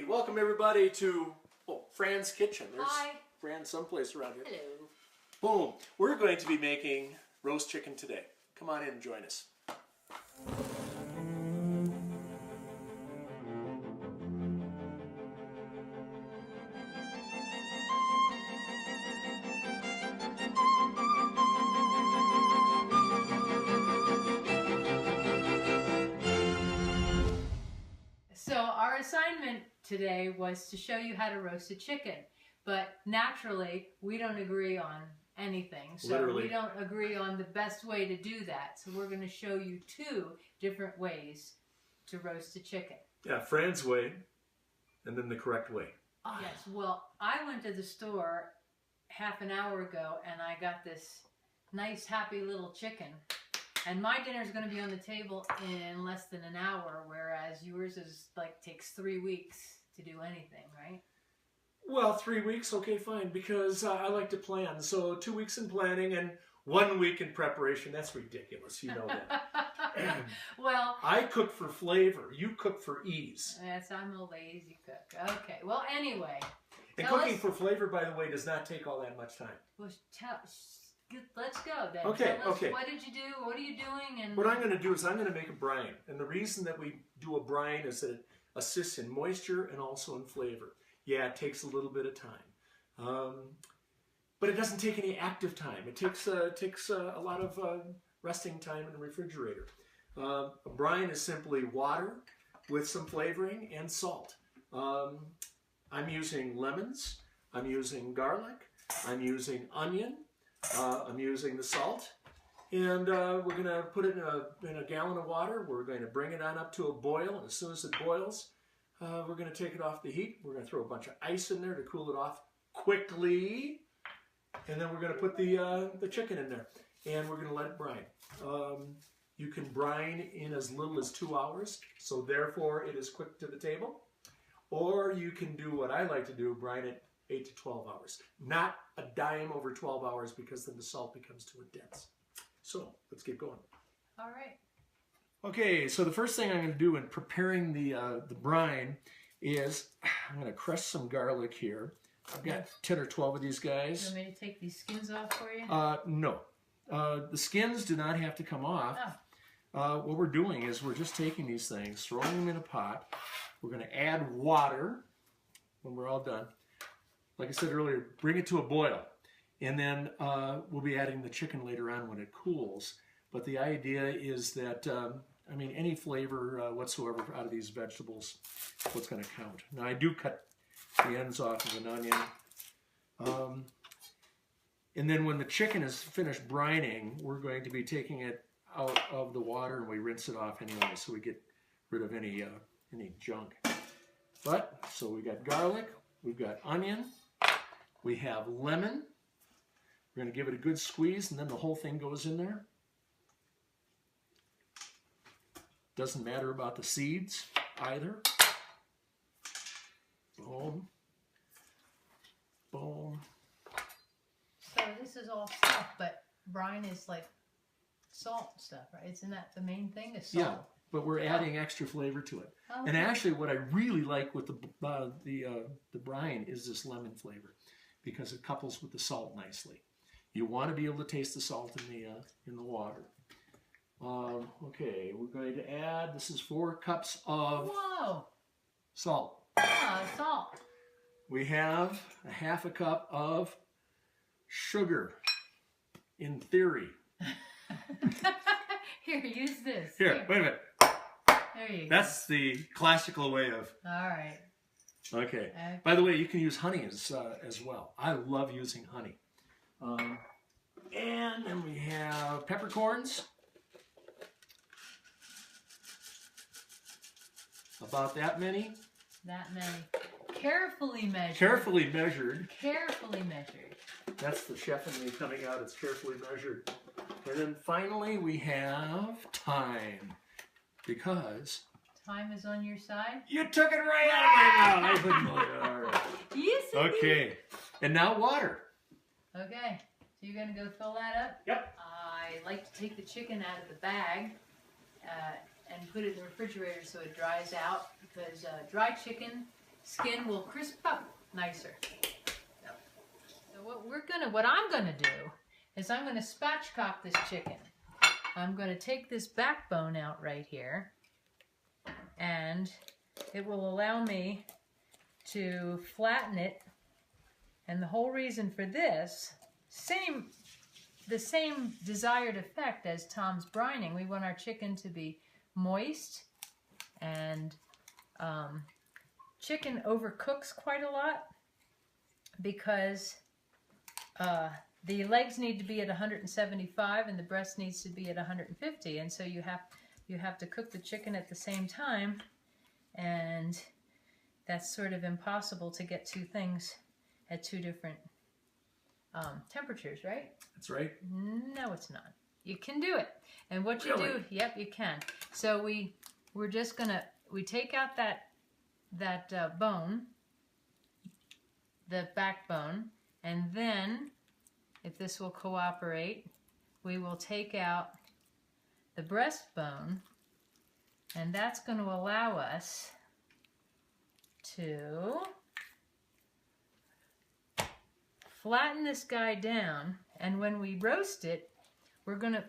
Hey, welcome everybody to Fran's kitchen. There's Hi. Fran someplace around here. Hello. Boom. We're going to be making roast chicken today. Come on in and join us. So our assignment today was to show you how to roast a chicken, but naturally we don't agree on anything. So Literally. we don't agree on the best way to do that. So we're going to show you two different ways to roast a chicken. Yeah, Fran's way, and then the correct way. Yes, well, I went to the store half an hour ago and I got this nice happy little chicken. And my dinner is going to be on the table in less than an hour, whereas yours is takes 3 weeks to do anything, right? Well, 3 weeks, okay, fine, because I like to plan. So 2 weeks in planning and 1 week in preparation. That's ridiculous, you know that. Well, I cook for flavor. You cook for ease. yes, I'm a lazy cook. Okay, well, anyway. And cooking for flavor, by the way, does not take all that much time. Well, let's go then. Okay, Tell us, okay. what did you do? What are you doing? And what I'm going to do is I'm going to make a brine. And the reason that we do a brine is that it assists in moisture and also in flavor. Yeah, it takes a little bit of time. But it doesn't take any active time. It takes a lot of resting time in the refrigerator. A brine is simply water with some flavoring and salt. I'm using lemons. I'm using garlic. I'm using onion. I'm using the salt. And we're going to put it in a gallon of water. We're going to bring it on up to a boil. And as soon as it boils, we're going to take it off the heat. We're going to throw a bunch of ice in there to cool it off quickly. And then we're going to put the chicken in there. And we're going to let it brine. You can brine in as little as 2 hours. So therefore, it is quick to the table. Or you can do what I like to do, brine it 8 to 12 hours. Not a dime over 12 hours because then the salt becomes too dense. So let's get going. all right. Okay, so the first thing I'm going to do in preparing the brine is I'm going to crush some garlic here. I've got 10 or 12 of these guys. You want me to take these skins off for you? No. The skins do not have to come off. Oh. What we're doing is we're just taking these things, throwing them in a pot. We're going to add water when we're all done. Like I said earlier, bring it to a boil. And then we'll be adding the chicken later on when it cools. But the idea is that, I mean, any flavor whatsoever out of these vegetables is what's going to count. Now, I do cut the ends off of an onion. And then when the chicken is finished brining, we're going to be taking it out of the water and we rinse it off anyway so we get rid of any junk. But, so we got garlic, we've got onion, we have lemon. We're going to give it a good squeeze and then the whole thing goes in there. Doesn't matter about the seeds either. Boom. Boom. So this is all stuff, but brine is like salt stuff, right? Isn't that the main thing? Is salt? Yeah, but we're adding extra flavor to it. Oh, And actually what I really like with the brine is this lemon flavor because it couples with the salt nicely. You want to be able to taste the salt in the water. Okay, we're going to add, this is 4 cups of salt. Salt. We have a half a cup of sugar, in theory. Here, use this. Here, wait a minute. There you go. That's the classical way of... All right. Okay. By the way, you can use honey as well. I love using honey. And then we have peppercorns. About that many. That many. Carefully measured. Carefully measured. Carefully measured. That's the chef in me coming out. It's carefully measured. And then finally we have thyme. Because... Time is on your side. You took it right out of my mouth. All right. Yes, Okay. And now water. Okay. So you're going to go fill that up? Yep. I like to take the chicken out of the bag and put it in the refrigerator so it dries out because dry chicken skin will crisp up nicer. So what I'm gonna do is I'm gonna spatchcock this chicken. I'm gonna take this backbone out right here, and it will allow me to flatten it. And the whole reason for this, the same desired effect as Tom's brining. We want our chicken to be moist, and chicken overcooks quite a lot because the legs need to be at 175 and the breast needs to be at 150, and so you have to cook the chicken at the same time, and that's sort of impossible to get two things at two different temperatures, right? That's right. No, it's not. You can do it. And what you do, yep, you can. So we're just gonna, we take out that bone, the backbone, and then, if this will cooperate, we will take out the breastbone, and that's going to allow us to flatten this guy down. And when we roast it, we're gonna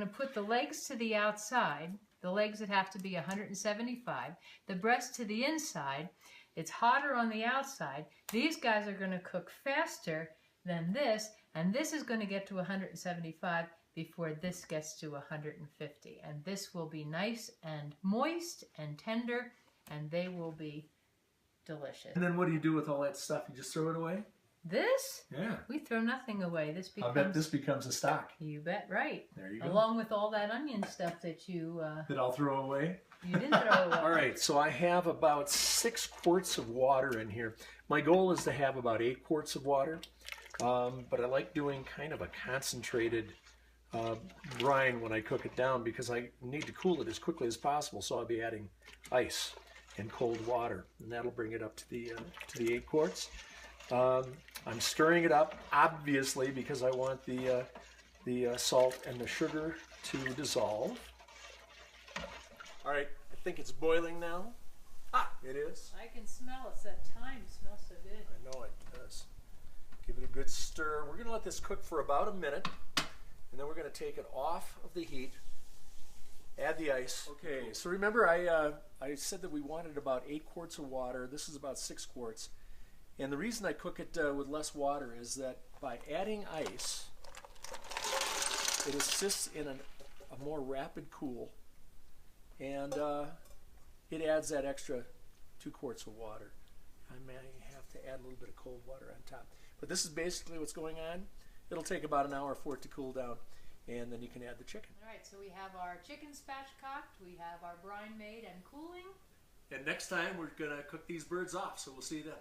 put the legs to the outside, the legs that have to be 175, the breast to the inside. It's hotter on the outside. These guys are going to cook faster than this, and this is going to get to 175 before this gets to 150. And this will be nice and moist and tender, and they will be delicious. And then what do you do with all that stuff? You just throw it away? This? Yeah. We throw nothing away. This becomes... I bet this becomes a stock. You bet, right. There you go. Along with all that onion stuff that you... that I'll throw away? You didn't throw away. All right, so I have about 6 quarts of water in here. My goal is to have about 8 quarts of water, but I like doing kind of a concentrated brine when I cook it down because I need to cool it as quickly as possible, so I'll be adding ice and cold water, and that'll bring it up to the 8 quarts. I'm stirring it up, obviously, because I want the salt and the sugar to dissolve. All right, I think it's boiling now. Ah, it is. I can smell it. It's that thyme. It smells so good. I know it does. Give it a good stir. We're going to let this cook for about a minute, and then we're going to take it off of the heat, add the ice. Okay, so remember I said that we wanted about 8 quarts of water. This is about 6 quarts. And the reason I cook it with less water is that by adding ice, it assists in a more rapid cool, and it adds that extra 2 quarts of water. I may have to add a little bit of cold water on top. But this is basically what's going on. It'll take about an hour for it to cool down, and then you can add the chicken. All right, so we have our chicken spatchcocked, we have our brine made and cooling. And next time we're going to cook these birds off, so we'll see you then.